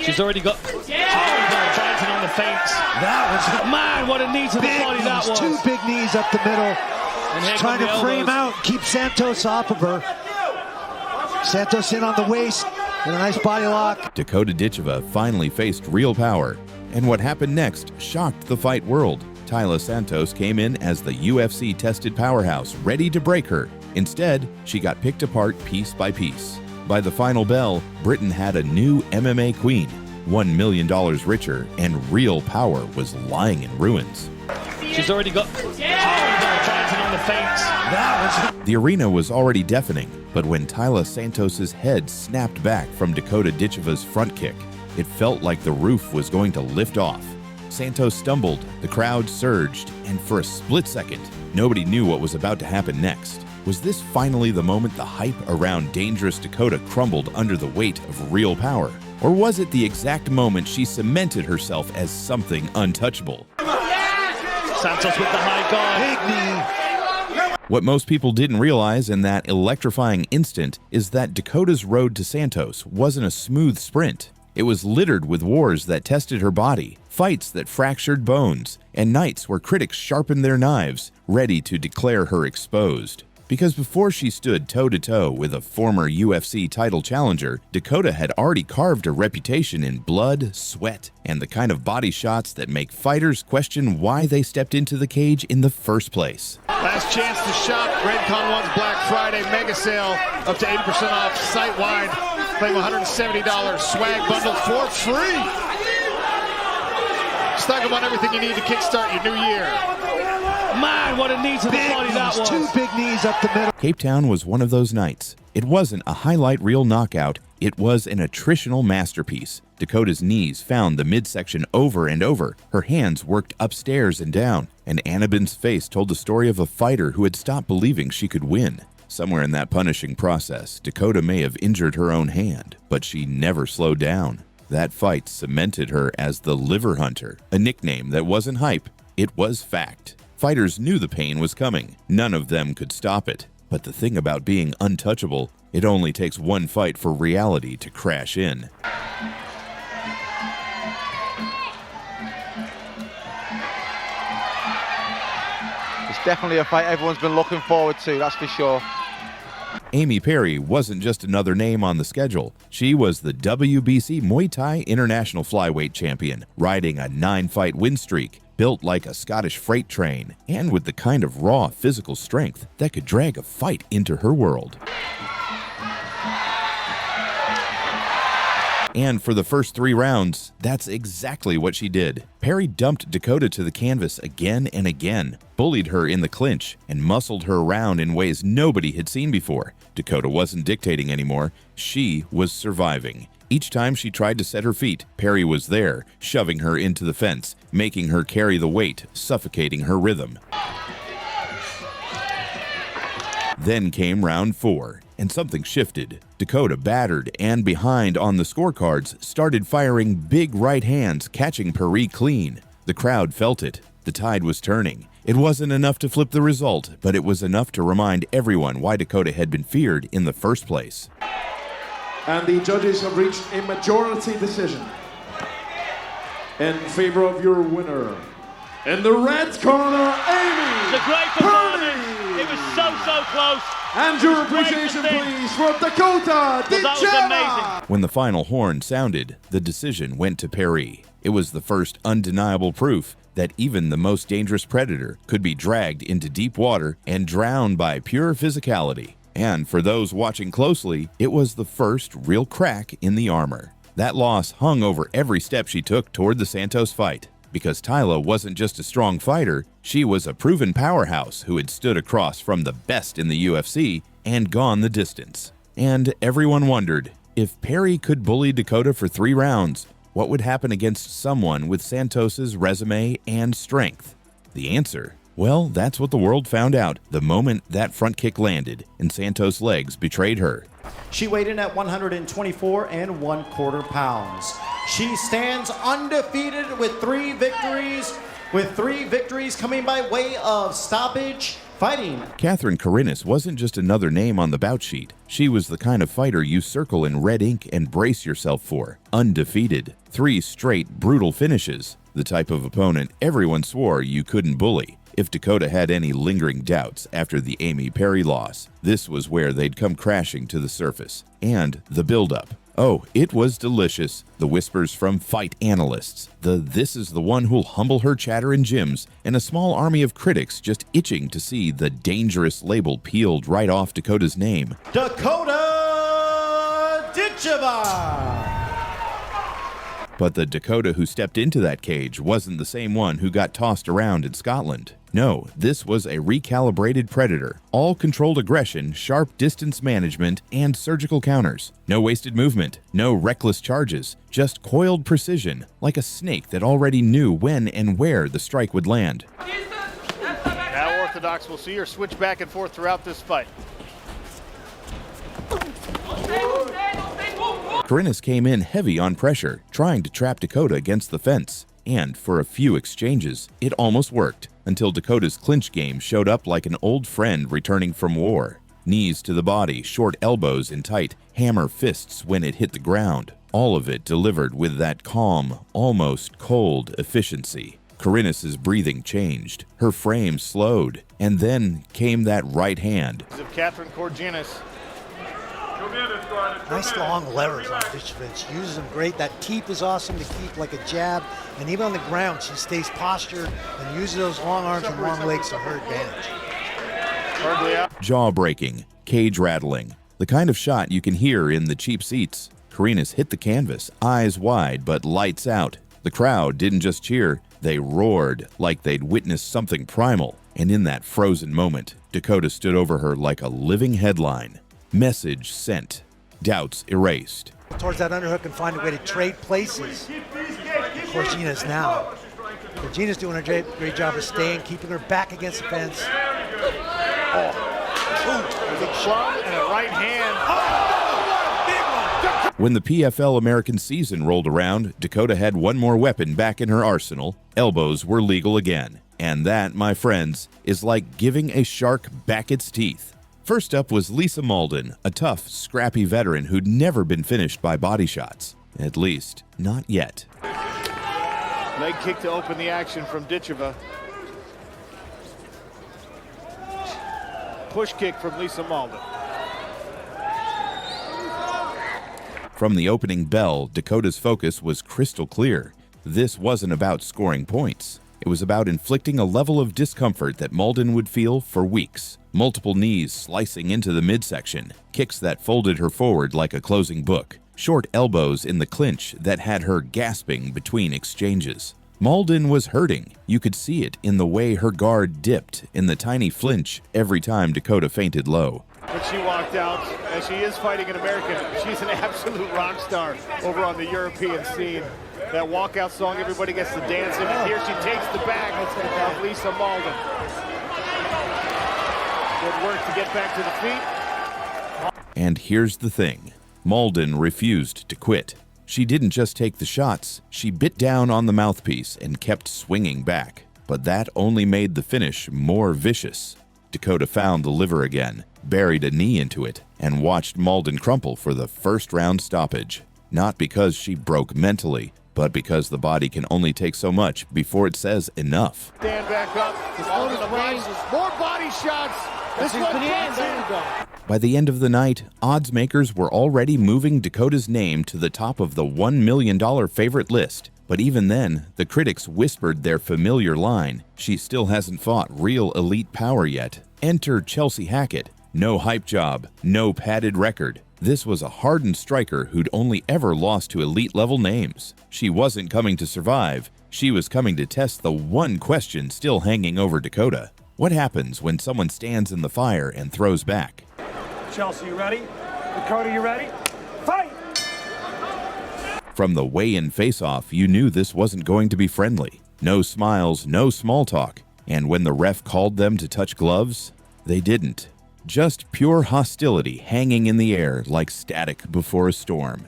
She's already got Triton on the feints. That was man, what a knee to the body knees, that was. two big knees up the middle. She's trying to frame out, keep Santos off of her. Santos in on the waist and a nice body lock. Dakota Ditcheva finally faced real power, and what happened next shocked the fight world. Taila Santos came in as the UFC-tested powerhouse, ready to break her. Instead, she got picked apart piece by piece. By the final bell, Britain had a new MMA queen, $1 million richer, and real power was lying in ruins. She's already got Triton on the feints. The arena was already deafening, but when Taila Santos's head snapped back from Dakota Ditcheva's front kick, it felt like the roof was going to lift off. Santos stumbled, the crowd surged, and for a split second, nobody knew what was about to happen next. Was this finally the moment the hype around dangerous Dakota crumbled under the weight of real power? Or was it the exact moment she cemented herself as something untouchable? Santos with the high guard. Big knee. What most people didn't realize in that electrifying instant is that Dakota's road to Santos wasn't a smooth sprint. It was littered with wars that tested her body, fights that fractured bones, and nights where critics sharpened their knives, ready to declare her exposed. Because before she stood toe-to-toe with a former UFC title challenger, Dakota had already carved a reputation in blood, sweat, and the kind of body shots that make fighters question why they stepped into the cage in the first place. Last chance to shop. Redcon One's Black Friday mega sale. Up to 80% off site-wide. Claim $170 swag bundle for free. Stock up on everything you need to kickstart your new year. Man, what a knee to the body that was. Two big knees up the middle. Cape Town was one of those nights. It wasn't a highlight reel knockout, it was an attritional masterpiece. Dakota's knees found the midsection over and over, her hands worked upstairs and down, and Annabin's face told the story of a fighter who had stopped believing she could win. Somewhere in that punishing process, Dakota may have injured her own hand, but she never slowed down. That fight cemented her as the Liver Hunter, a nickname that wasn't hype, it was fact. Fighters knew the pain was coming. None of them could stop it. But the thing about being untouchable, it only takes one fight for reality to crash in. It's definitely a fight everyone's been looking forward to, that's for sure. Amy Perry wasn't just another name on the schedule. She was the WBC Muay Thai International Flyweight Champion, riding a 9-fight win streak, built like a Scottish freight train, and with the kind of raw physical strength that could drag a fight into her world. And for the first 3 rounds, that's exactly what she did. Perry dumped Dakota to the canvas again and again, bullied her in the clinch, and muscled her around in ways nobody had seen before. Dakota wasn't dictating anymore, she was surviving. Each time she tried to set her feet, Perry was there, shoving her into the fence, making her carry the weight, suffocating her rhythm. Then came round 4, and something shifted. Dakota, battered and behind on the scorecards, started firing big right hands, catching Perry clean. The crowd felt it. The tide was turning. It wasn't enough to flip the result, but it was enough to remind everyone why Dakota had been feared in the first place. And the judges have reached a majority decision in favor of your winner. In the red corner, Amy It's a great performance. It was so close. And your appreciation, please, for Dakota Ditcheva. That was amazing. When the final horn sounded, the decision went to Perry. It was the first undeniable proof that even the most dangerous predator could be dragged into deep water and drowned by pure physicality. And for those watching closely, it was the first real crack in the armor. That loss hung over every step she took toward the Santos fight. Because Taila wasn't just a strong fighter, she was a proven powerhouse who had stood across from the best in the UFC and gone the distance. And everyone wondered, if Perry could bully Dakota for 3 rounds, what would happen against someone with Santos's resume and strength? The answer? Well, that's what the world found out the moment that front kick landed and Santos' legs betrayed her. She weighed in at 124 1/4 pounds. She stands undefeated with 3 victories, coming by way of stoppage, Fighting. Catherine Karinas wasn't just another name on the bout sheet. She was the kind of fighter you circle in red ink and brace yourself for. Undefeated. 3 straight brutal finishes. The type of opponent everyone swore you couldn't bully. If Dakota had any lingering doubts after the Amy Perry loss, this was where they'd come crashing to the surface. And the build-up. Oh, it was delicious. The whispers from fight analysts, the "this is the one who'll humble her" chatter in gyms, and a small army of critics just itching to see the dangerous label peeled right off Dakota's name. Dakota Ditcheva. But the Dakota who stepped into that cage wasn't the same one who got tossed around in Scotland. No, this was a recalibrated predator. All controlled aggression, sharp distance management, and surgical counters. No wasted movement, no reckless charges, just coiled precision, like a snake that already knew when and where the strike would land. Now Orthodox will see her switch back and forth throughout this fight. Karinas came in heavy on pressure, trying to trap Dakota against the fence. And for a few exchanges, it almost worked, until Dakota's clinch game showed up like an old friend returning from war. Knees to the body, short elbows in tight, hammer fists when it hit the ground. All of it delivered with that calm, almost cold efficiency. Karinas' breathing changed, her frame slowed, and then came that right hand. Of Catherine Korginis. Nice long levers on Ditcheva. She uses them great. That teep is awesome to keep like a jab. And even on the ground, she stays postured and uses those long arms and long legs to her advantage. Jaw breaking, cage rattling, the kind of shot you can hear in the cheap seats. Karinas hit the canvas, eyes wide but lights out. The crowd didn't just cheer, they roared like they'd witnessed something primal. And in that frozen moment, Dakota stood over her like a living headline. Message sent. Doubts erased. Towards that underhook and find a way to trade places. Korginis now. Korginis doing a great job of staying, keeping her back against the fence. Big shot and a right hand. When the PFL American season rolled around, Dakota had one more weapon back in her arsenal. Elbows were legal again. And that, my friends, is like giving a shark back its teeth. First up was Lisa Malden, a tough, scrappy veteran who'd never been finished by body shots. At least, not yet. Leg kick to open the action from Ditcheva. Push kick from Lisa Malden. From the opening bell, Dakota's focus was crystal clear. This wasn't about scoring points. It was about inflicting a level of discomfort that Malden would feel for weeks. Multiple knees slicing into the midsection, kicks that folded her forward like a closing book, short elbows in the clinch that had her gasping between exchanges. Malden was hurting. You could see it in the way her guard dipped in the tiny flinch every time Dakota fainted low. When she walked out, as she is fighting an American, she's an absolute rock star over on the European scene. That walkout song, everybody gets to dance in, and here she takes the bag of Lisa Malden. Good work to get back to the feet. And here's the thing. Malden refused to quit. She didn't just take the shots, she bit down on the mouthpiece and kept swinging back. But that only made the finish more vicious. Dakota found the liver again, buried a knee into it, and watched Malden crumple for the first round stoppage. Not because she broke mentally, but because the body can only take so much before it says enough. Stand back up. More body shots. This one can't. By the end of the night, odds makers were already moving Dakota's name to the top of the $1 million favorite list. But even then, the critics whispered their familiar line, "She still hasn't fought real elite power yet." Enter Chelsea Hackett. No hype job, no padded record. This was a hardened striker who'd only ever lost to elite-level names. She wasn't coming to survive. She was coming to test the one question still hanging over Dakota. What happens when someone stands in the fire and throws back? Chelsea, you ready? Dakota, you ready? Fight! From the weigh-in face-off, you knew this wasn't going to be friendly. No smiles, no small talk. And when the ref called them to touch gloves, they didn't. Just pure hostility hanging in the air like static before a storm.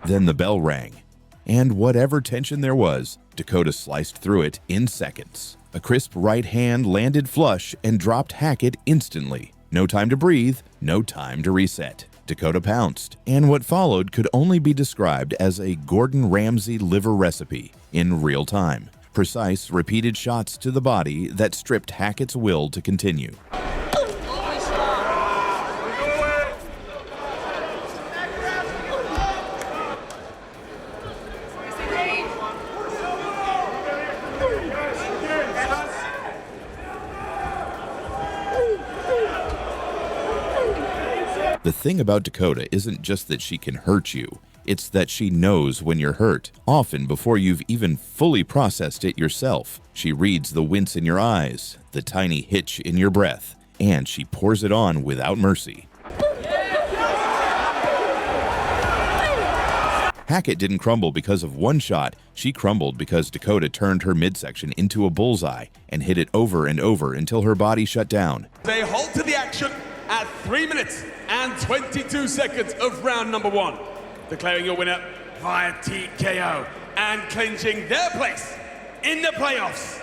Then the bell rang, And whatever tension there was, Dakota sliced through it in seconds. A crisp right hand landed flush and dropped Hackett instantly. No time to breathe, no time to reset. Dakota pounced, and what followed could only be described as a Gordon Ramsay liver recipe in real time. Precise, repeated shots to the body that stripped Hackett's will to continue. The thing about Dakota isn't just that she can hurt you, it's that she knows when you're hurt, often before you've even fully processed it yourself. She reads the wince in your eyes, the tiny hitch in your breath, and she pours it on without mercy. Hackett didn't crumble because of one shot, she crumbled because Dakota turned her midsection into a bullseye and hit it over and over until her body shut down. They halted the action at 3 minutes and 22 seconds of round number 1, declaring your winner via TKO and clinching their place in the playoffs,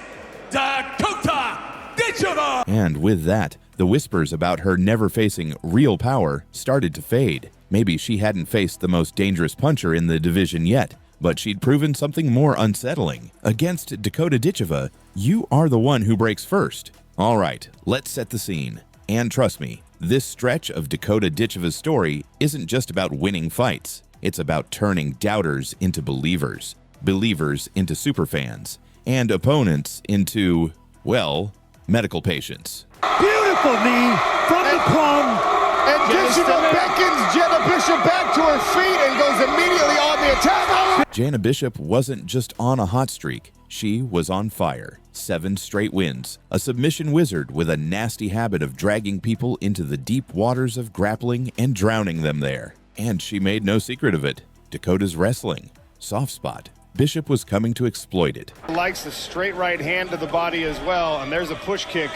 Dakota Ditcheva! And with that, the whispers about her never facing real power started to fade. Maybe she hadn't faced the most dangerous puncher in the division yet, but she'd proven something more unsettling. Against Dakota Ditcheva, you are the one who breaks first. All right, let's set the scene. And trust me, this stretch of Dakota Ditcheva's story isn't just about winning fights. It's about turning doubters into believers, believers into superfans, and opponents into, well, medical patients. Beautiful knee from the plum. And Ditcheva beckons Jenna Bishop back to her feet and goes immediately on the attack. Jana Bishop wasn't just on a hot streak, she was on fire. 7 straight wins, a submission wizard with a nasty habit of dragging people into the deep waters of grappling and drowning them there. And she made no secret of it. Dakota's wrestling, soft spot. Bishop was coming to exploit it. Likes the straight right hand to the body as well, and there's a push kick.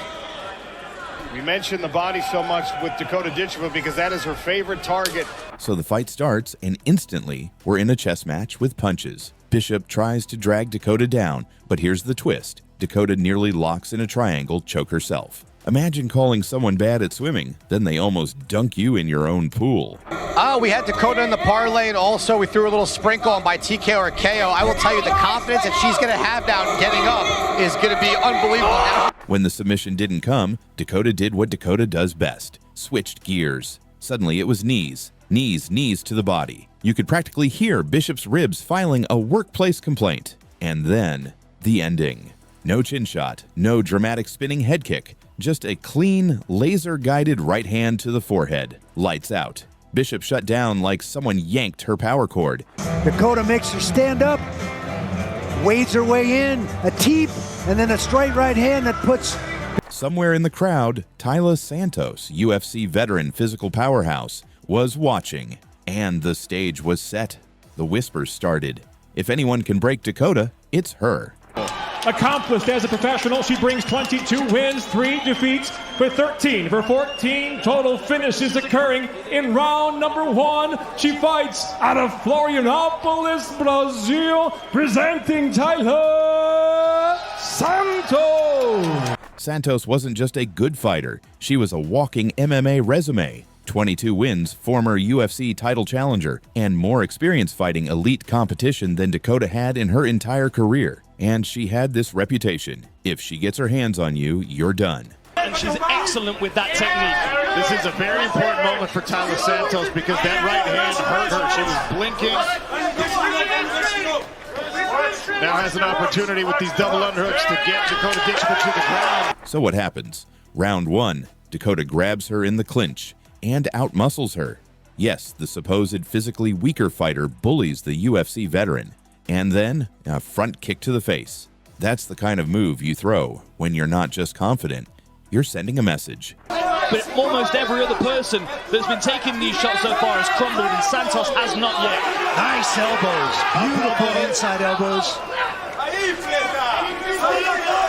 We mentioned the body so much with Dakota Ditcheva because that is her favorite target. So the fight starts, and instantly we're in a chess match with punches. Bishop tries to drag Dakota down, but here's the twist. Dakota nearly locks in a triangle choke herself. Imagine calling someone bad at swimming, then they almost dunk you in your own pool. We had Dakota in the parlay, and also we threw a little sprinkle on by TKO or KO. I will tell you, the confidence that she's going to have now getting up is going to be unbelievable. When the submission didn't come, Dakota did what Dakota does best. Switched gears. Suddenly it was knees. Knees to the body. You could practically hear Bishop's ribs filing a workplace complaint. And then, the ending. No chin shot, no dramatic spinning head kick, just a clean, laser-guided right hand to the forehead. Lights out. Bishop shut down like someone yanked her power cord. Dakota makes her stand up, wades her way in, a teep, and then a straight right hand that puts... Somewhere in the crowd, Taila Santos, UFC veteran physical powerhouse, was watching. And the stage was set. The whispers started. If anyone can break Dakota, it's her. Accomplished as a professional, she brings 22 wins, 3 defeats, with 13 of her 14 total finishes occurring in round number 1. She fights out of Florianopolis, Brazil, presenting Taila Santos. Santos wasn't just a good fighter, she was a walking MMA resume. 22 wins, former UFC title challenger, and more experience fighting elite competition than Dakota had in her entire career. And she had this reputation. If she gets her hands on you, you're done. And she's excellent with that technique. This is a very important moment for Taila Santos because that right hand hurt her. She was blinking. Now has an opportunity with these double underhooks to get Dakota Ditcheva to the ground. So what happens? Round 1, Dakota grabs her in the clinch and outmuscles her. Yes, the supposed physically weaker fighter bullies the UFC veteran. And then, a front kick to the face. That's the kind of move you throw when you're not just confident, you're sending a message. But almost every other person that's been taking these shots so far has crumbled, and Santos has not yet. Nice elbows, beautiful inside elbows.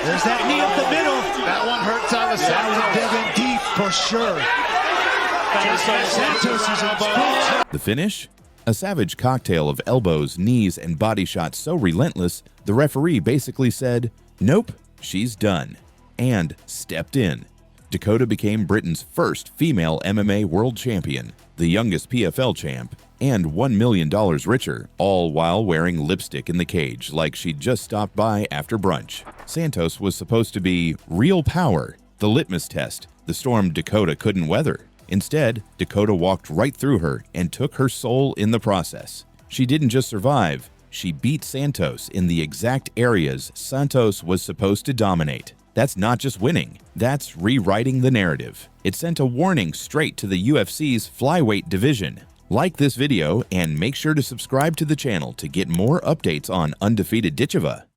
There's that knee up the middle. That one hurt Taila Santos. That one digging deep for sure. Santos is on. The finish? A savage cocktail of elbows, knees, and body shots so relentless, the referee basically said, "Nope, she's done," and stepped in. Dakota became Britain's first female MMA world champion, the youngest PFL champ, and $1 million richer, all while wearing lipstick in the cage like she'd just stopped by after brunch. Santos was supposed to be real power, the litmus test, the storm Dakota couldn't weather. Instead, Dakota walked right through her and took her soul in the process. She didn't just survive, she beat Santos in the exact areas Santos was supposed to dominate. That's not just winning, that's rewriting the narrative. It sent a warning straight to the UFC's flyweight division. Like this video and make sure to subscribe to the channel to get more updates on undefeated Ditcheva.